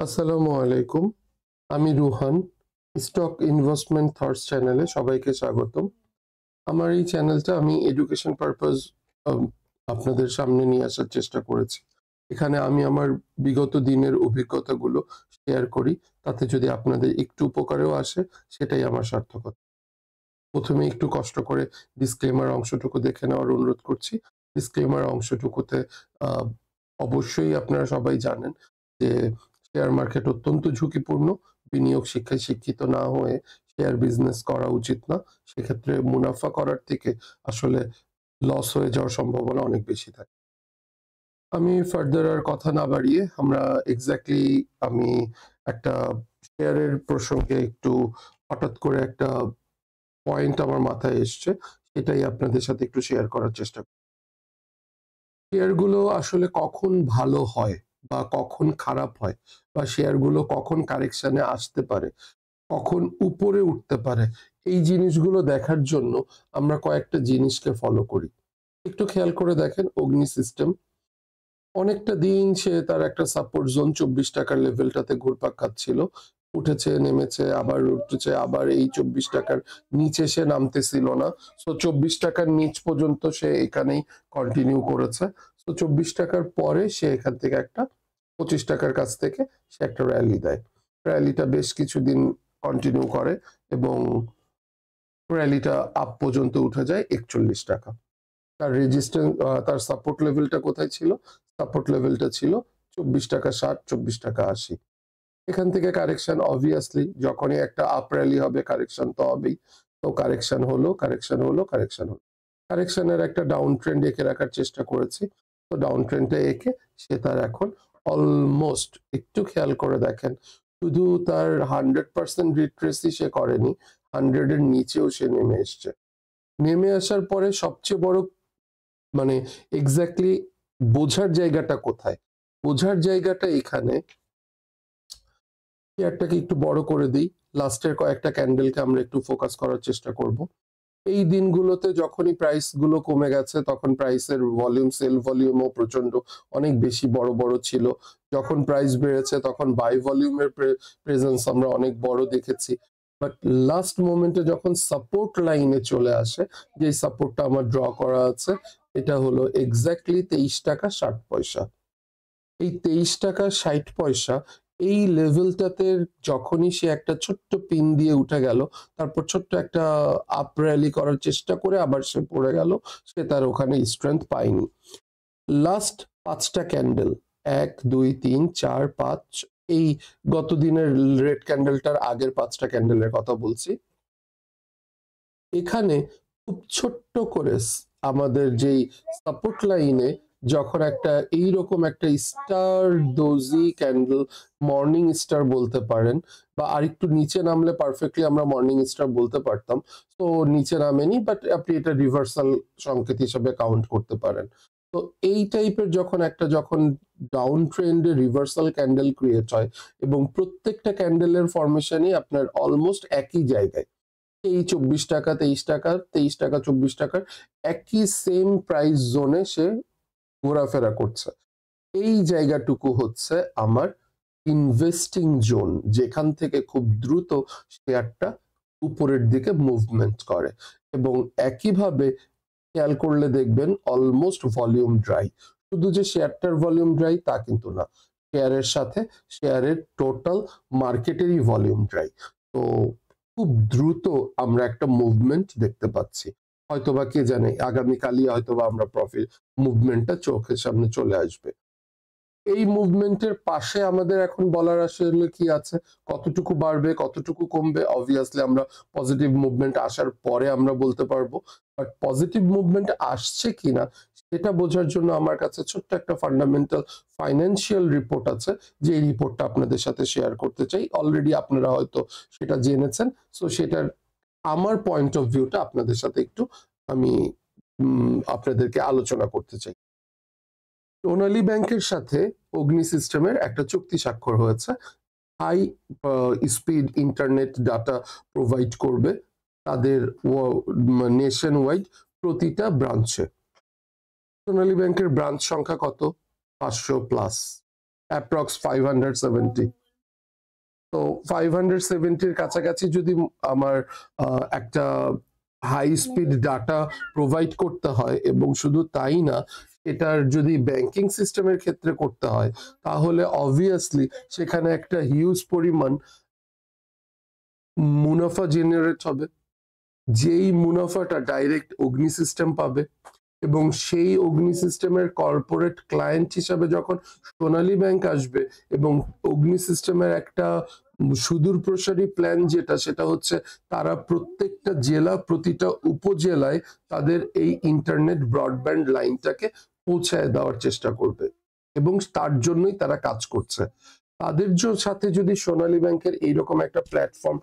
আসসালামু আলাইকুম। আমি রুহান। স্টক ইনভেস্টমেন্ট থটস চ্যানেলে সবাইকে স্বাগতম। আমার এই চ্যানেলটা আমি এডুকেশন পারপাস আপনাদের সামনে নিয়ে আসার চেষ্টা করেছি। এখানে আমি আমার বিগত দিনের অভিজ্ঞতাগুলো শেয়ার করি। তাতে যদি আপনাদের একটু উপকারেও আসে, সেটাই আমার সার্থকতা। প্রথমে একটু কষ্ট করে ডিসক্লেমার অংশটুকু দেখে নেওয়ার অনুরোধ করছি। ডিসক্লেমার অংশটুকুতে আহ, অবশ্যই আপনারা সবাই জানেন যে শেয়ার মার্কেট অত্যন্ত ঝুঁকিপূর্ণ। বিনিয়োগ শিক্ষায় শিক্ষিত না হয়ে শেয়ার বিজনেস করা উচিত না। সেক্ষেত্রে মুনাফা করার থেকে আসলে লস হয়ে যাওয়ার সম্ভাবনা অনেক বেশি থাকে। আমি ফার্দার আর কথা না বাড়িয়ে আমরা এক্স্যাক্টলি আমি একটা শেয়ারের প্রসঙ্গে একটু হঠাৎ করে একটা পয়েন্ট আমার মাথায় এসছে, সেটাই আপনাদের সাথে একটু শেয়ার করার চেষ্টা করি। শেয়ারগুলো আসলে কখন ভালো হয় বা কখন খারাপ হয়, বা শেয়ারগুলো কখন কারেকশনে আসতে পারে, কখন উপরে উঠতে পারে, এই জিনিসগুলো দেখার জন্য আমরা কয়েকটা জিনিসকে ফলো করি। একটু খেয়াল করে দেখেন, অগ্নি সিস্টেম অনেকটা দিন সে তার একটা সাপোর্ট জোন 24 টাকার লেভেলটাতে ঘুরপাক খাচ্ছিল। উঠেছে, নেমেছে, আবার উঠেছে, আবার এই 24 টাকার নিচে সে নামতেছিল না। সো 24 টাকার নিচ পর্যন্ত সে এখানেই কন্টিনিউ করেছে। সো 24 টাকার পরে সে এখান থেকে একটা 25 টাকার কাছ থেকে সে একটা র্যালি দেয়। র্যালিটা বেশ কিছুদিন কন্টিনিউ করে এবং র্যালিটা আপ পর্যন্ত উঠে যায় 41 টাকা। তার রেজিস্ট্যান্স, তার সাপোর্ট লেভেলটা কোথায় ছিল? সাপোর্ট লেভেলটা ছিল 24 টাকা 60, 24 টাকা 80। এখান থেকে কারেকশন অবভিয়াসলি, যখনই একটা আপ র্যালি হবে কারেকশন তো হবেই। তো কারেকশন হলো, কারেকশন হলো, কারেকশন হলো, কারেকশনের একটা ডাউন ট্রেন্ড এঁকে রাখার চেষ্টা করেছি। তো ডাউন ট্রেন্ডটা এঁকে সে তার এখন অলমোস্ট, একটু খেয়াল করে দেখেন, শুধু তার 100% রিট্রেসই সে করেনি, 100-এর নিচেও সে নেমে এসছে। নেমে আসার পরে সবচেয়ে বড় মানে এক্স্যাক্টলি বোঝার জায়গাটা কোথায়? বোঝার জায়গাটা এখানে, শেয়ারটাকে একটু বড় করে দিই। লাস্টের কয়েকটা ক্যান্ডেলকে আমরা একটু ফোকাস করার চেষ্টা করব। এই দিনগুলোতে যখনই প্রাইস গুলো কমে গেছে, তখন প্রাইসের ভলিউম, সেল ভলিউমও প্রচন্ড অনেক বেশি বড় বড় ছিল। যখন প্রাইস বেড়েছে তখন বাই ভলিউমের প্রেজেন্স আমরা অনেক বড় দেখেছি। বাট লাস্ট মোমেন্টে যখন সাপোর্ট লাইনে চলে আসে, যে সাপোর্টটা আমার ড্র করা আছে, এটা হলো এক্স্যাক্টলি 23 টাকা 60 পয়সা। এই 23 টাকা 60 পয়সা, এই লেভেলটাতে যখনই সে একটা ছোট্ট পিন দিয়ে উঠে গেল, তারপর ছোট্ট একটা আপ র্যালি করার চেষ্টা করে আবার সে পড়ে গেল, সে তার ওখানে স্ট্রেংথ পায়নি। লাস্ট 5টা ক্যান্ডেল, 1 2 3 4 5, এই গত দিনের রেড ক্যান্ডেলটার আগের 5টা ক্যান্ডেলের কথা বলছি। এখানে খুব ছোট্ট করে আমাদের যেই সাপোর্ট লাইনে যখন একটা এইরকম একটা star doji candle, morning star বলতে পারেন, বা আরেকটু নিচে নামলে পারফেক্টলি আমরা মর্নিং স্টার বলতে পারতাম। তো নিচে নামেনি, বাট আপনি এটা রিভার্সাল সংকেত হিসেবে কাউন্ট করতে পারেন। তো এই টাইপের যখন ডাউন ট্রেন্ডে রিভার্সাল ক্যান্ডেল ক্রিয়েট হয়, এবং প্রত্যেকটা ক্যান্ডেলের ফরমেশনই আপনার অলমোস্ট একই জায়গায়, এই 24 টাকা 23 টাকা, 23 টাকা 24 টাকার একই সেম প্রাইস জোনে সে ঘোরাফেরা করছে। এই জায়গাটুকু হচ্ছে আমার ইনভেস্টিং জোন, যেখান থেকে খুব দ্রুত শেয়ারটা উপরের দিকে মুভমেন্ট করে। এবং একইভাবে খেয়াল করলে দেখবেন অলমোস্ট ভলিউম ড্রাই। শুধু যে শেয়ারটার ভলিউম ড্রাই তা কিন্তু না, শেয়ারের সাথে শেয়ারের টোটাল মার্কেটেরই ভলিউম ড্রাই। তো খুব দ্রুত আমরা একটা মুভমেন্ট দেখতে পাচ্ছি। হয়তোবা কে জানে আগামীকালই হয়তোবা আমরা প্রফিট মুভমেন্টটা চোখের সামনে চলে আসবে। এই মুভমেন্টের পাশে আমাদের এখন বলার আসলে কি আছে? কতটুকু বাড়বে, কতটুকু কমবে? অবভিয়াসলি আমরা পজিটিভ মুভমেন্ট আসার পরে আমরা বলতে পারবো। বাট পজিটিভ মুভমেন্ট আসছে কিনা সেটা বোঝার জন্য আমার কাছে ছোট্ট একটা ফান্ডামেন্টাল ফাইন্যান্সিয়াল রিপোর্ট আছে, যে রিপোর্টটা আপনাদের সাথে শেয়ার করতে চাই। অলরেডি আপনারা হয়তো সেটা জেনেছেন। সো সেটার আমার পয়েন্ট অফ ভিউটা আপনাদের সাথে একটু আমি আপনাদেরকে আলোচনা করতে চাই। সোনালী ব্যাংকের সাথে অগ্নি সিস্টেমের একটা চুক্তি স্বাক্ষর হয়েছে। High speed internet data provide করবে তাদের নেশন ওয়াইড প্রতিটা ব্রাঞ্চে। সোনালী ব্যাংকের ব্রাঞ্চ সংখ্যা কত? 500+, অ্যাপ্রক্স 570। তো 570-র কাছাকাছি যদি আমার একটা হাই স্পিড ডাটা প্রোভাইড করতে হয়, এবং শুধু তাই না, এটার যদি ব্যাংকিং সিস্টেমের ক্ষেত্রে করতে হয়, তাহলে অবভিয়াসলি সেখানে একটা হিউজ পরিমাণ মুনাফা জেনারেট হবে, যেই মুনাফাটা ডাইরেক্ট অগ্নি সিস্টেম পাবে। এবং সেই অগ্নি সিস্টেমের কর্পোরেট ক্লায়েন্ট হিসাবে যখন সোনালী ব্যাংক আসবে, এবং অগ্নি সিস্টেমের একটা সুদূর প্রসারী প্ল্যান যেটা, সেটা হচ্ছে তারা প্রত্যেকটা জেলা, প্রতিটা উপজেলায় তাদের এই ইন্টারনেট ব্রডব্যান্ড লাইনটাকে পৌঁছায় দেওয়ার চেষ্টা করবে, এবং তার জন্যই তারা কাজ করছে। তাদের সাথে যদি সোনালী ব্যাংকের এইরকম একটা প্ল্যাটফর্ম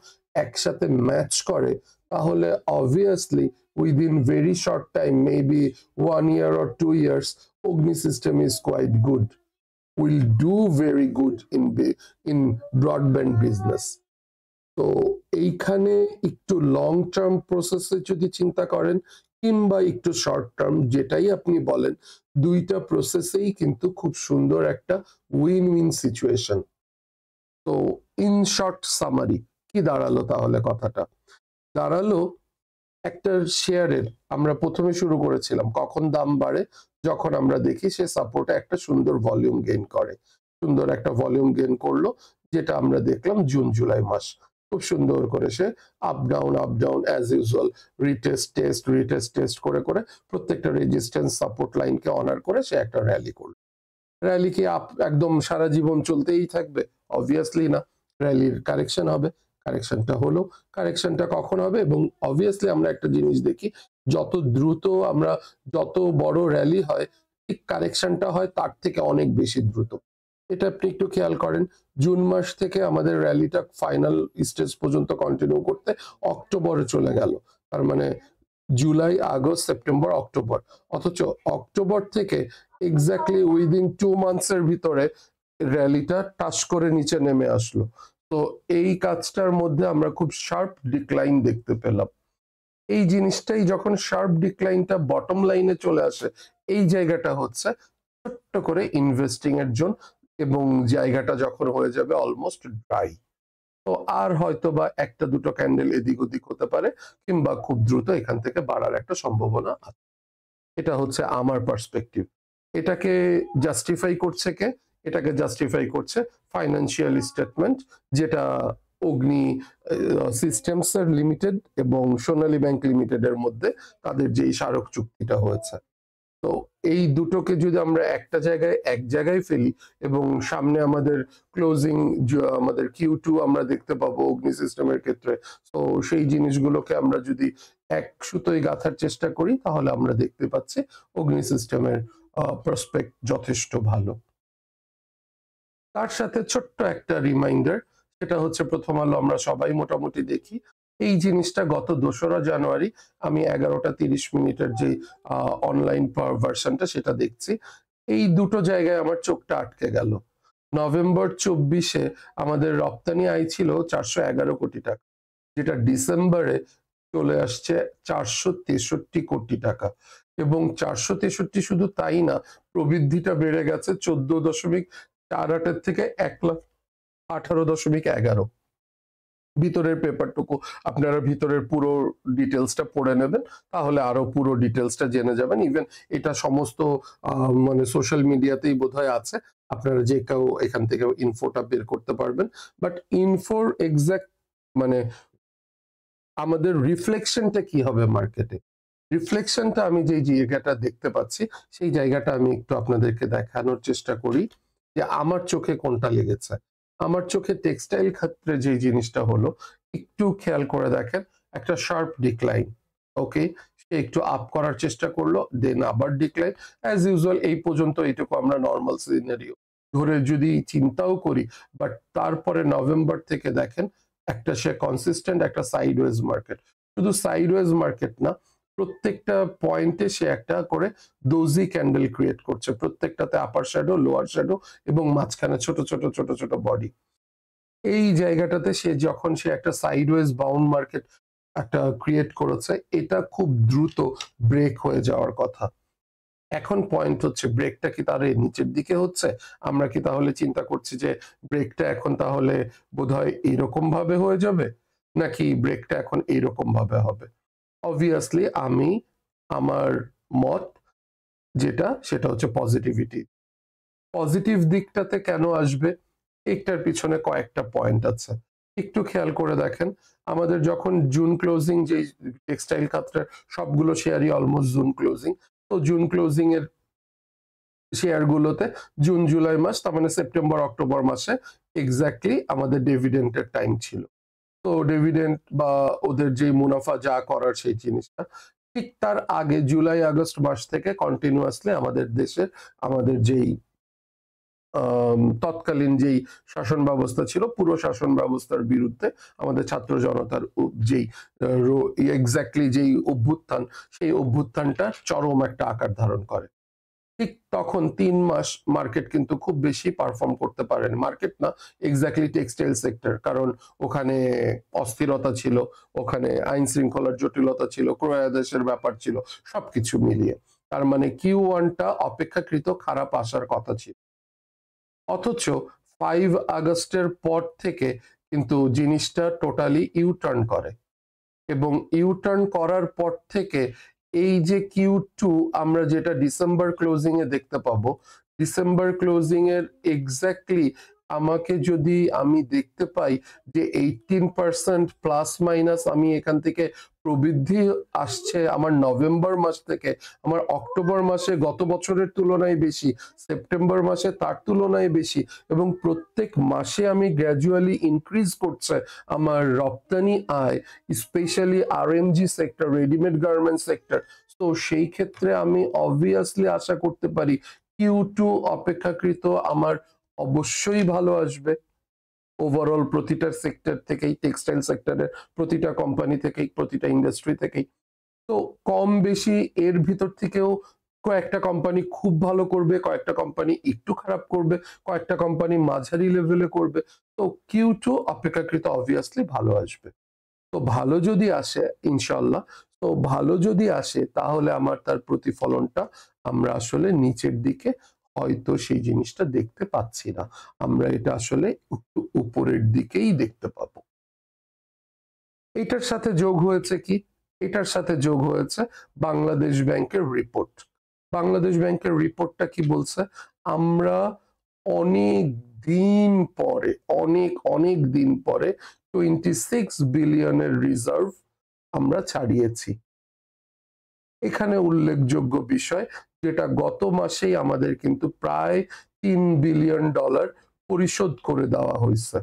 একসাথে ম্যাচ করে, তাহলে obviously within very short time, maybe 1 year or 2 years, Ogni system is quite good, will do very good in broadband business. তো এইখানে একটু লং টার্ম প্রসেসে যদি চিন্তা করেন, কিংবা একটু শর্ট টার্ম, যেটাই আপনি বলেন, দুইটা প্রসেসেই কিন্তু খুব সুন্দর একটা উইন উইন সিচুয়েশন। তো ইন শর্ট সামারি কি দাঁড়ালো তাহলে? কথাটা দাঁড়ালো, একটা শেয়ারের আমরা প্রথমে শুরু করেছিলাম কখন দাম বাড়ে, যখন আমরা দেখি সে সাপোর্টে একটা সুন্দর ভলিউম গেইন করে, সুন্দর একটা ভলিউম গেইন করলো, যেটা আমরা দেখলাম জুন জুলাই মাস। খুব সুন্দর করে সে up down as usual, retest test করে করে প্রত্যেকটা রেজিস্ট্যান্স সাপোর্ট লাইনকে অনার করে সে একটা র্যালি করলো। র্যালি কি একদম সারা জীবন চলতেই থাকবে? অবভিয়াসলি না, র্যালির কারেকশন হবে। কারেকশনটা হলো, কারেকশনটা কখন হবে? এবং অবভিয়াসলি আমরা একটা জিনিস দেখি, যত দ্রুত আমরা, যত বড় র্যালি হয়, ঠিক কারেকশনটা হয় তার থেকে অনেক বেশি দ্রুত। এটা আপনি একটু খেয়াল করেন, জুন মাস থেকে আমাদের র্যালিটা ফাইনাল স্টেজ পর্যন্ত কন্টিনিউ করতে অক্টোবরে চলে গেল। তার মানে জুলাই, আগস্ট, সেপ্টেম্বর, অক্টোবর, অথচ অক্টোবর থেকে এক্স্যাক্টলি উইদিন 2 মান্থস এর ভিতরে র্যালিটা টাচ করে নিচে নেমে আসলো। তো এই কাজটার মধ্যে আমরা খুব শার্প ডিক্লাইন দেখতে পেলাম। এই জিনিসটাই যখন শার্প ডিক্লাইনটা বটম লাইনে চলে আসে, এই জায়গাটা হচ্ছে ছোট্ট করে ইনভেস্টিং এর জন্য, এবং জায়গাটা যখন হয়ে যাবে অলমোস্ট ড্রাই, তো আর হয়তো বা একটা দুটো ক্যান্ডেল এদিক ওদিক হতে পারে, কিংবা খুব দ্রুত এখান থেকে বাড়ার একটা সম্ভাবনা আছে। এটা হচ্ছে আমার পার্সপেক্টিভ। এটাকে জাস্টিফাই করছে কে? এটাকে জাস্টিফাই করছে ফাইন্যান্সিয়াল স্টেটমেন্ট, যেটা অগ্নি সিস্টেমস এর লিমিটেড এবং সোনালী ব্যাংক লিমিটেড এর মধ্যে তাদের যে স্মারক চুক্তিটা হয়েছে। তো এই দুটোকে যদি আমরা এক জায়গায় ফেলি, এবং সামনে আমাদের ক্লোজিং, আমাদের Q2 আমরা দেখতে পাবো অগ্নি সিস্টেমের ক্ষেত্রে, তো সেই জিনিসগুলোকে আমরা যদি এক সুতোয় গাঁথার চেষ্টা করি, তাহলে আমরা দেখতে পাচ্ছি অগ্নি সিস্টেমের প্রসপেক্ট যথেষ্ট ভালো। তার সাথে ছোট্ট একটা রিমাইন্ডার, সেটা হচ্ছে প্রথম আলো আমরা সবাই মোটামুটি দেখি। এই জিনিসটা গত 2রা জানুয়ারি আমি 11টা 30 মিনিটের যে অনলাইন ভার্সনটা সেটা দেখছি, এই দুটো জায়গায় আমার চোখটা আটকে গেল। নভেম্বর 24-এ আমাদের রপ্তানি আয় ছিল 411 কোটি টাকা, যেটা ডিসেম্বরে চলে আসছে 463 কোটি টাকা, এবং 463 শুধু তাই না, প্রবৃদ্ধিটা বেড়ে গেছে 14.48 থেকে 1,18.11। ভিতরের পেপারটুকু আপনারা ভিতরের পুরো ডিটেলসটা পড়ে নেবেন, তাহলে আরো পুরো ডিটেলসটা জেনে যাবেন। ইভেন এটা সমস্ত মানে সোশ্যাল মিডিয়াতেই বোধহয় আছে, আপনারা যে কেউ এখান থেকে ইনফোটা বের করতে পারবেন। বাট ইনফোর এক্সাক্ট মানে আমাদের রিফ্লেকশনটা কি হবে মার্কেটে, রিফ্লেকশনটা আমি যে জায়গাটা দেখতে পাচ্ছি, সেই জায়গাটা আমি একটু আপনাদেরকে দেখানোর চেষ্টা করি যে আমার চোখে কোনটা লেগেছে। আমার চোখে টেক্সটাইল ক্ষেত্রে যে জিনিসটা হলো, একটু খেয়াল করে দেখেন, একটা শার্প ডিক্লাইন। ওকে, সে একটু আপ করার চেষ্টা করলো, দেন আবার ডিক্লাইন। অ্যাজ ইউজুয়াল এই পর্যন্ত এইটুকু আমরা নর্মাল সিনারিও ধরে যদি চিন্তাও করি, বাট তারপরে নভেম্বর থেকে দেখেন একটা সে কনসিস্টেন্ট একটা সাইডওয়েজ মার্কেট। শুধু সাইডওয়েজ মার্কেট না, প্রত্যেকটা পয়েন্টে সে একটা করে ডোজি ক্যান্ডেল ক্রিয়েট করছে, প্রত্যেকটাতে আপার শ্যাডো, লোয়ার শ্যাডো, এবং মাঝখানে ছোট ছোট ছোট ছোট বডি। এই জায়গাটাতে যখন সে একটা সাইডওয়েজ বাউন্ড মার্কেট একটা ক্রিয়েট করেছে, এটা খুব দ্রুত ব্রেক হয়ে যাওয়ার কথা। এখন পয়েন্ট হচ্ছে ব্রেকটা কি তার নিচের দিকে হচ্ছে? আমরা কি তাহলে চিন্তা করছি যে ব্রেকটা এখন তাহলে বোধহয় এইরকম ভাবে হয়ে যাবে, নাকি ব্রেকটা এখন এইরকম ভাবে হবে? অবভিয়াসলি আমি আমার মত যেটা সেটা হচ্ছে পজিটিভিটি। পজিটিভ দিকটাতে কেন আসবে? একটার পিছনে কয়েকটা পয়েন্ট আছে। একটু খেয়াল করে দেখেন, আমাদের যখন জুন ক্লোজিং, যে টেক্সটাইল খাতের সবগুলো শেয়ারই অলমোস্ট জুন ক্লোজিং, তো জুন ক্লোজিং এর শেয়ার গুলোতে জুন জুলাই মাস, তার মানে সেপ্টেম্বর অক্টোবর মাসে এক্স্যাক্টলি আমাদের ডিভিডেন্টের টাইম ছিল। তো ডিভিডেন্ট বা ওদের যে মুনাফা যা করার সেই জিনিসটা, ঠিক তার আগে জুলাই আগস্ট মাস থেকে কন্টিনিউয়াসলি আমাদের দেশের আমাদের যেই তৎকালীন যেই শাসন ব্যবস্থা ছিল, পুরো শাসন ব্যবস্থার বিরুদ্ধে আমাদের ছাত্র জনতার যেই এক্স্যাক্টলি যেই অভ্যুত্থান, সেই অভ্যুত্থানটা চরম একটা আকার ধারণ করে। ঠিক তখন 3 মাস মার্কেট কিন্তু খুব বেশি পারফর্ম করতে পারেন, মার্কেট না, এক্স্যাক্টলি টেক্সটাইল সেক্টর, কারণ ওখানে অস্থিরতা ছিল, ওখানে আইন শৃঙ্খলার জটিলতা ছিল, ক্রয়াদেশের ব্যাপার ছিল, সবকিছু মিলিয়ে। তার মানে Q1টা অপেক্ষাকৃত খারাপ আসার কথা ছিল। অথচ 5 আগস্টের পর থেকে কিন্তু জিনিসটা টোটালি ইউটার্ন করে, এবং ইউটার্ন করার পর থেকে এই যে Q2 আমরা যেটা ডিসেম্বর ক্লোজিং এ দেখতে পাবো, ডিসেম্বর ক্লোজিং এর এক্স্যাক্টলি আমাকে যদি আমি দেখতে পাই যে 18% প্লাস মাইনাস আমি এখান থেকে প্রবৃদ্ধি আসছে আমার নভেম্বর মাস থেকে, আমার অক্টোবর মাসে গত বছরের তুলনায় বেশি, সেপ্টেম্বর মাসে তার তুলনায় বেশি, এবং প্রত্যেক মাসে আমি গ্র্যাজুয়ালি ইনক্রিজ করছে আমার রপ্তানি আয়, specially RMG sector, readymade garment sector. তো সেই ক্ষেত্রে আমি অবভিয়াসলি আশা করতে পারি Q2 অপেক্ষাকৃত আমার অবশ্যই ভালো আসবে। ওভারঅল প্রতিটা সেক্টর থেকেই, টেক্সটাইল সেক্টরের প্রতিটা কোম্পানি থেকেই, প্রতিটা ইন্ডাস্ট্রি থেকেই। তো কম বেশি এর ভিতর থেকেও কয়েকটা কোম্পানি খুব ভালো করবে, কয়েকটা কোম্পানি একটু খারাপ করবে, কয়েকটা কোম্পানি মাঝারি লেভেলে করবে। তো Q2 অপেক্ষাকৃত অবভিয়াসলি ভালো আসবে। তো ভালো যদি আসে ইনশাল্লাহ, তো ভালো যদি আসে তাহলে আমার তার প্রতিফলনটা আমরা আসলে নিচের দিকে হয়তো সেই জিনিসটা দেখতে পাচ্ছি না, আমরা এটা আসলে একটু উপরের দিকেই দেখতে পাবো। এটার সাথে যোগ হয়েছে কি? এটার সাথে যোগ হয়েছে বাংলাদেশ ব্যাংকের রিপোর্ট। বাংলাদেশ ব্যাংকের রিপোর্টটা কি বলছে? আমরা অনেক দিন পরে, অনেক অনেক দিন পরে 26 বিলিয়নের রিজার্ভ আমরা ছাড়িয়েছি। এখানে উল্লেখযোগ্য বিষয়, যেটা গত মাসেই আমাদের কিন্তু প্রায় $3 বিলিয়ন পরিশোধ করে দেওয়া হয়েছে।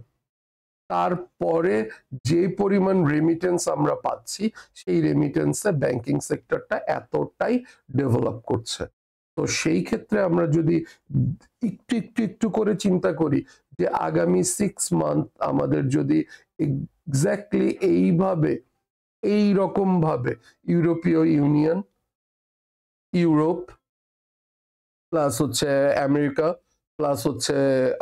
তারপরে যে পরিমাণ রেমিটেন্স আমরা পাচ্ছি, সেই রেমিটেন্সে ব্যাংকিং সেক্টরটা এতটাই ডেভেলপ করছে। তো সেই ক্ষেত্রে আমরা যদি একটু একটু একটু করে চিন্তা করি যে আগামী 6 মান্থ আমাদের যদি এক্স্যাক্টলি এইভাবে, এই রকম ভাবে ইউরোপীয় ইউনিয়ন, ইউরোপ প্লাস হচ্ছে আমেরিকা, প্লাস হচ্ছে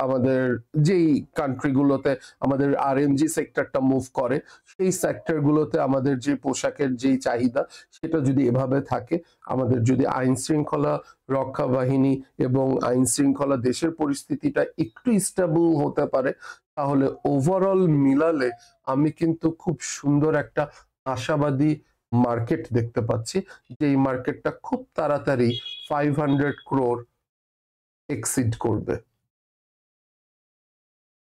আমাদের যেই কান্ট্রিগুলোতে আমাদের আরএমজি সেক্টরটা মুভ করে, সেই সেক্টরগুলোতে আমাদের যে পোশাকের যেই চাহিদা, সেটা যদি এভাবে থাকে, আমাদের যদি আইন শৃঙ্খলা রক্ষা বাহিনী এবং আইন শৃঙ্খলা দেশের পরিস্থিতিটা একটু স্টেবল হতে পারে, তাহলে ওভারঅল মিলালে আমি কিন্তু খুব সুন্দর একটা আশাবাদী মার্কেট দেখতে পাচ্ছি, যে এই মার্কেটটা খুব তাড়াতাড়ি 500 crore এক্সিড করবে।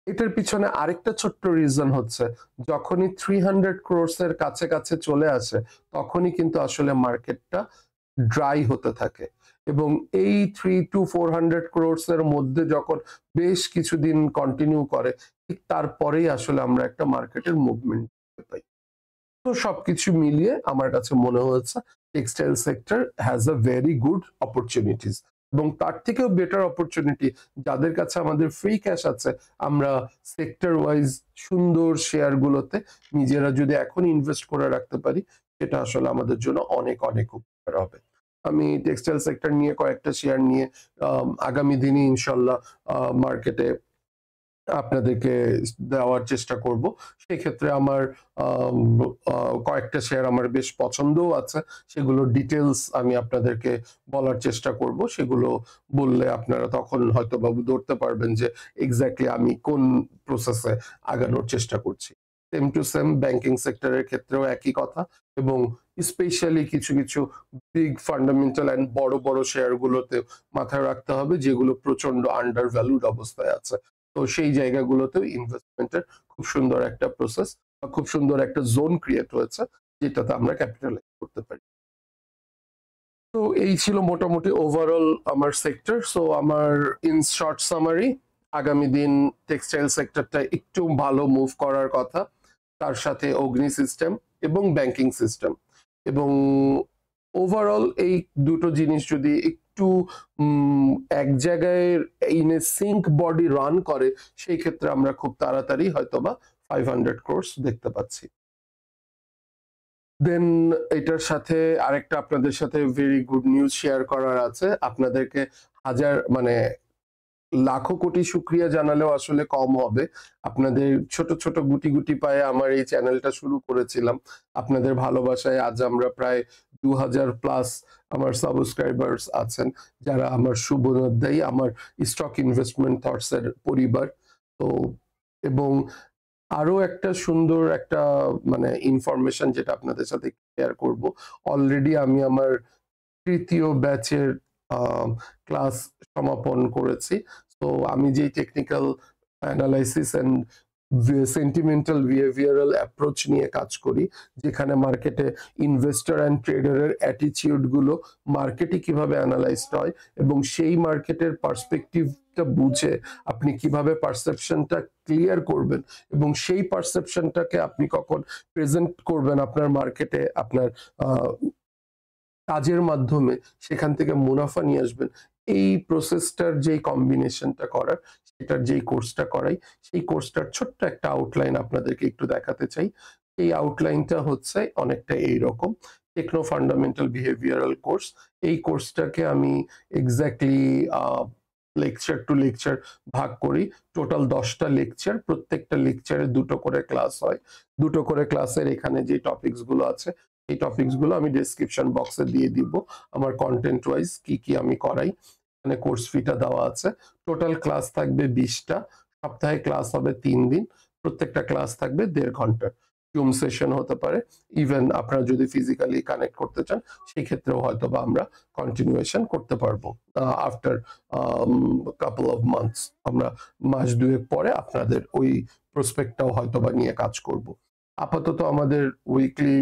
এটার পিছনে আরেকটা ছোট্ট রিজন হচ্ছে, যখনই 300 crores এর কাছে কাছে চলে আসে, তখনই কিন্তু আসলে মার্কেটটা ড্রাই হতে থাকে, এবং এই 300 to 400 crores এর মধ্যে যখন বেশ কিছুদিন কন্টিনিউ করে, ঠিক তারপরেই আসলে আমরা একটা মার্কেটের মুভমেন্ট পাই। তো সবকিছু মিলিয়ে আমার কাছে মনে হয়েছে textile sector has a very good opportunities, এবং তার থেকেও বেটার অপরচুনিটি, যাদের কাছে আমাদের ফ্রি ক্যাশ আছে, আমরা সেক্টর ওয়াইজ সুন্দর শেয়ার গুলোতে নিজেরা যদি এখন ইনভেস্ট করে রাখতে পারি, সেটা আসলে আমাদের জন্য অনেক অনেক উপকার হবে। আমি টেক্সটাইল সেক্টর নিয়ে কয়েকটা শেয়ার নিয়ে আগামী দিনে ইনশাল্লাহ মার্কেটে আপনাদেরকে দেওয়ার চেষ্টা করব। সেক্ষেত্রে আমার আম কয়েকটা শেয়ার আমার বেশ পছন্দও আছে। সেগুলোর ডিটেইলস আমি আপনাদেরকে বলার চেষ্টা করব। সেগুলো বললে আপনারা তখন হয়তোবা ধরতে পারবেন যে এক্সাক্টলি আমি কোন প্রসেসে আগানোর চেষ্টা করছি। সেম টু সেম ব্যাংকিং সেক্টরের ক্ষেত্রেও একই কথা, এবং স্পেশালি কিছু, কিছু বিগ ফান্ডামেন্টাল অ্যান্ড বড়, বড় শেয়ারগুলোতে মাথায় রাখতে হবে যেগুলো প্রচন্ড আন্ডার ভ্যালুড অবস্থায় আছে। তো সেই জায়গাগুলোতেও ইনভেস্টমেন্টের খুব সুন্দর একটা প্রসেস বা খুব সুন্দর একটা জোন ক্রিয়েট হয়েছে, যেটাতে আমরা ক্যাপিটালাইজ করতে পারি। তো এই ছিল মোটামুটি ওভারঅল আমার সেক্টর। সো আমার ইন শর্ট সামারি, আগামী দিন টেক্সটাইল সেক্টরটা একটু ভালো মুভ করার কথা, তার সাথে অগ্নি সিস্টেম এবং ব্যাংকিং সিস্টেম, এবং ওভারঅল এই দুটো জিনিস যদি একটু এক জায়গায় in a sync body run করে, সেই ক্ষেত্রে আমরা খুব তাড়াতাড়ি হয়তোবা 500 ক্রোর্স দেখতে পাচ্ছি। দেন এটার সাথে আরেকটা আপনাদের সাথে ভেরি গুড নিউজ শেয়ার করার আছে। আপনাদেরকে হাজার মানে লাখো কোটি শুক্রিয়া জানালেও আসলে কম হবে। আপনাদের ছোট ছোট গুটি গুটি পায়ে আমার এই চ্যানেলটা শুরু করেছিলাম। আপনাদের ভালোবাসায় আজ আমরা প্রায় 2000 প্লাস আমার সাবস্ক্রাইবার্স আছেন, যারা আমার শুভনোদ্দায়ী, আমার স্টক ইনভেস্টমেন্ট থটস এর পরিবার। তো এবং আরো একটা সুন্দর একটা মানে ইনফরমেশন যেটা আপনাদের সাথে শেয়ার করব। অলরেডি আমি আমার তৃতীয় ব্যাচের ক্লাস সমাপন করেছি। তো আমি যে technical analysis and sentimental behavioural approach নিয়ে কাজ করি, যেখানে মার্কেটে ইনভেস্টর অ্যান্ড ট্রেডারের অ্যাটিটিউড গুলো মার্কেটে কিভাবে অ্যানালাইজড হয়, এবং সেই মার্কেটের পার্সপেক্টিভটা বুঝে আপনি কিভাবে পারসেপশনটা ক্লিয়ার করবেন, এবং সেই পারসেপশনটাকে আপনি কখন প্রেজেন্ট করবেন আপনার মার্কেটে আপনার কাজের মাধ্যমে, সেখান থেকে মুনাফা নিয়ে আসবেন, এই প্রসেসটার যে কম্বিনেশনটা করার, সেটার যেই কোর্সটা করাই, সেই কোর্সটার ছোট্ট একটা আউটলাইন আপনাদেরকে একটু দেখাতে চাই। এই আউটলাইনটা হচ্ছে অনেকটা এইরকম, টেকনো ফান্ডামেন্টাল বিহেভিয়ারাল কোর্স। এই কোর্সটাকে আমি এক্স্যাক্টলি লেকচার টু লেকচার ভাগ করি। টোটাল 10টা লেকচার, প্রত্যেকটা লেকচারে দুটো করে ক্লাস হয়। দুটো করে ক্লাসের এখানে যে টপিকস গুলো আছে, এই টপিকস গুলো আমি ডেসক্রিপশন বক্সে দিয়ে দিব। আমার কন্টেন্ট ওয়াইজ কি কি আমি করাই, এখানে কোর্স ফিটা দেওয়া আছে। টোটাল ক্লাস থাকবে 20টা, সপ্তাহে ক্লাস হবে 3 দিন, প্রত্যেকটা ক্লাস থাকবে 1.5 ঘন্টার। জুম সেশন হতে পারে, ইভেন আপনারা যদি ফিজিক্যালি কানেক্ট করতে চান সেই ক্ষেত্রেও হয়তো বা আমরা কন্টিনিউয়েশন করতে পারবো আফটার কাপল অফ মান্থস। আমরা মাস দুয়েক পরে আপনাদের ওই প্রসপেক্টটাও হয়তো বা নিয়ে কাজ করব। আপাতত আমাদের উইকলি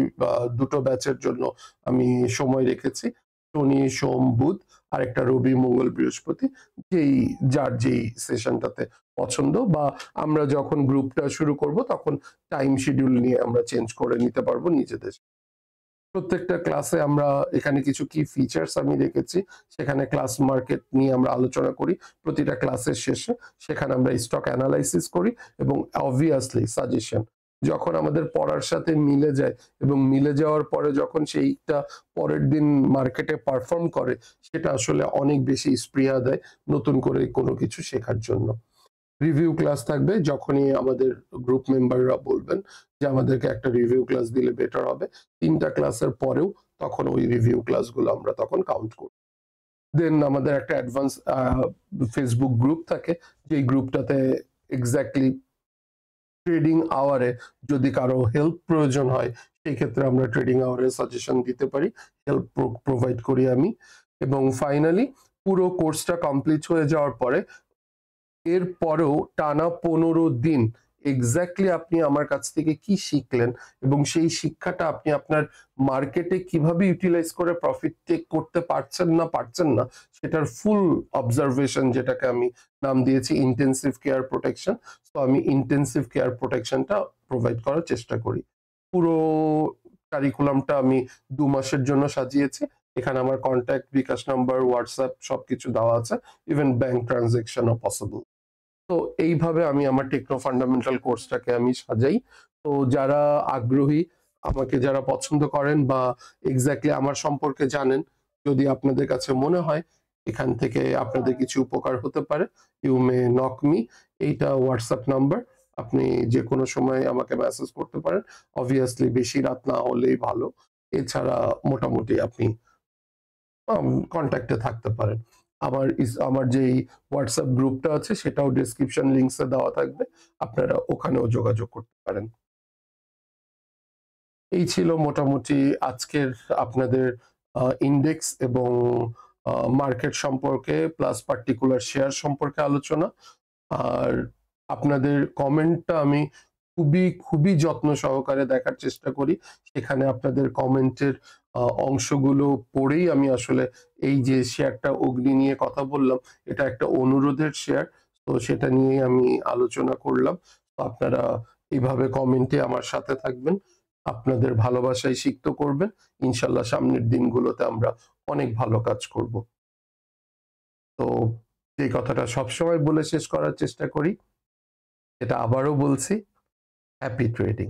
দুটো ব্যাচের জন্য আমি সময় রেখেছি, শনি সোম বুধ, আর একটা রবি মঙ্গল বৃহস্পতি, যার যেই সেশনটাতে পছন্দ, বা আমরা যখন গ্রুপটা শুরু করব তখন টাইম শিডিউল নিয়ে আমরা চেঞ্জ করে নিতে পারবো নিজেদের। প্রত্যেকটা ক্লাসে আমরা এখানে কিছু কি ফিচার্স আমি রেখেছি, সেখানে ক্লাস মার্কেট নিয়ে আমরা আলোচনা করি প্রতিটা ক্লাসের শেষে। সেখানে আমরা স্টক অ্যানালাইসিস করি, এবং অবভিয়াসলি সাজেশন যখন আমাদের পড়ার সাথে মিলে যায়, এবং মিলে যাওয়ার পরে যখন সেইটা পরের দিন মার্কেটে পারফর্ম করে, সেটা আসলে অনেক বেশি স্পৃহা দেয় নতুন করে কোনো কিছু শেখার জন্য। রিভিউ ক্লাস থাকবে, যখনই আমাদের গ্রুপ মেম্বাররা বলবেন যে আমাদেরকে একটা রিভিউ ক্লাস দিলে বেটার হবে, 3টা ক্লাসের পরেও তখন ওই রিভিউ ক্লাসগুলো আমরা তখন কাউন্ট করি। দেন আমাদের একটা অ্যাডভান্স ফেসবুক গ্রুপ থাকে, যে গ্রুপটাতে এক্স্যাক্টলি ট্রেডিং আওয়ারে যদি কারো হেল্প প্রয়োজন হয়, সেই ক্ষেত্রে আমরা ট্রেডিং আওয়ারে সাজেশন দিতে পারি, হেল্প প্রোভাইড করি আমি। এবং ফাইনালি পুরো কোর্সটা কমপ্লিট হয়ে যাওয়ার পরে, এর পরেও টানা 15 দিন এক্স্যাক্টলি আপনি আমার কাছ থেকে কি শিখলেন, এবং সেই শিক্ষাটা আপনি আপনার মার্কেটে কিভাবে ইউটিলাইজ করে প্রফিট টেক করতে পারছেন না, সেটার ফুল অবজারভেশন, যেটাকে আমি নাম দিয়েছি ইন্টেন্সিভ কেয়ার প্রোটেকশন। তো আমি ইন্টেন্সিভ কেয়ার প্রোটেকশনটা প্রোভাইড করার চেষ্টা করি। পুরো কারিকুলামটা আমি 2 মাসের জন্য সাজিয়েছি। এখানে আমার কন্ট্যাক্ট, বিকাশ নাম্বার, হোয়াটসঅ্যাপ সবকিছু দেওয়া আছে, ইভেন ব্যাংক ট্রানজেকশনও পসিবল। তো এইভাবে আমি আমার টেকনো ফান্ডামেন্টাল কোর্সটাকে আমি সাজাই। তো যারা আগ্রহী, আমাকে যারা পছন্দ করেন বা এক্স্যাক্টলি আমার সম্পর্কে জানেন, যদি আপনাদের কাছে মনে হয় এখান থেকে আপনাদের কিছু উপকার হতে পারে। ইউ মে নক মি, এইটা হোয়াটসঅ্যাপ নাম্বার। আপনি যে কোনো সময় আমাকে মেসেজ করতে পারেন। অবভিয়াসলি বেশি রাত না হলেই ভালো। এছাড়া মোটামুটি আপনি কন্ট্যাক্টে থাকতে পারেন। আমার যেই হোয়াটসঅ্যাপ গ্রুপটা আছে সেটাও ডেসক্রিপশন লিংকসে দেওয়া থাকবে, আপনারা ওখানেও যোগাযোগ করতে পারেন। এই ছিল মোটামুটি আজকের আপনাদের ইন্ডেক্স এবং মার্কেট সম্পর্কে প্লাস পার্টিকুলার শেয়ার সম্পর্কে আলোচনা। আর আপনাদের কমেন্টটা আমি খুবই খুবই যত্ন সহকারে দেখার চেষ্টা করি। সেখানে আপনাদের কমেন্টের অংশগুলো পড়েই আমি আসলে এই যে শেয়ারটা অগ্নি নিয়ে কথা বললাম, এটা একটা অনুরোধের শেয়ার, তো সেটা নিয়েই আমি আলোচনা করলাম। তো আপনারা এইভাবে কমেন্টে আমার সাথে থাকবেন, আপনাদের ভালোবাসায় সিক্ত করবেন। ইনশাল্লাহ সামনের দিনগুলোতে আমরা অনেক ভালো কাজ করব। তো যে কথাটা সবসময় বলে শেষ করার চেষ্টা করি, এটা আবারও বলছি, হ্যাপি ট্রেডিং।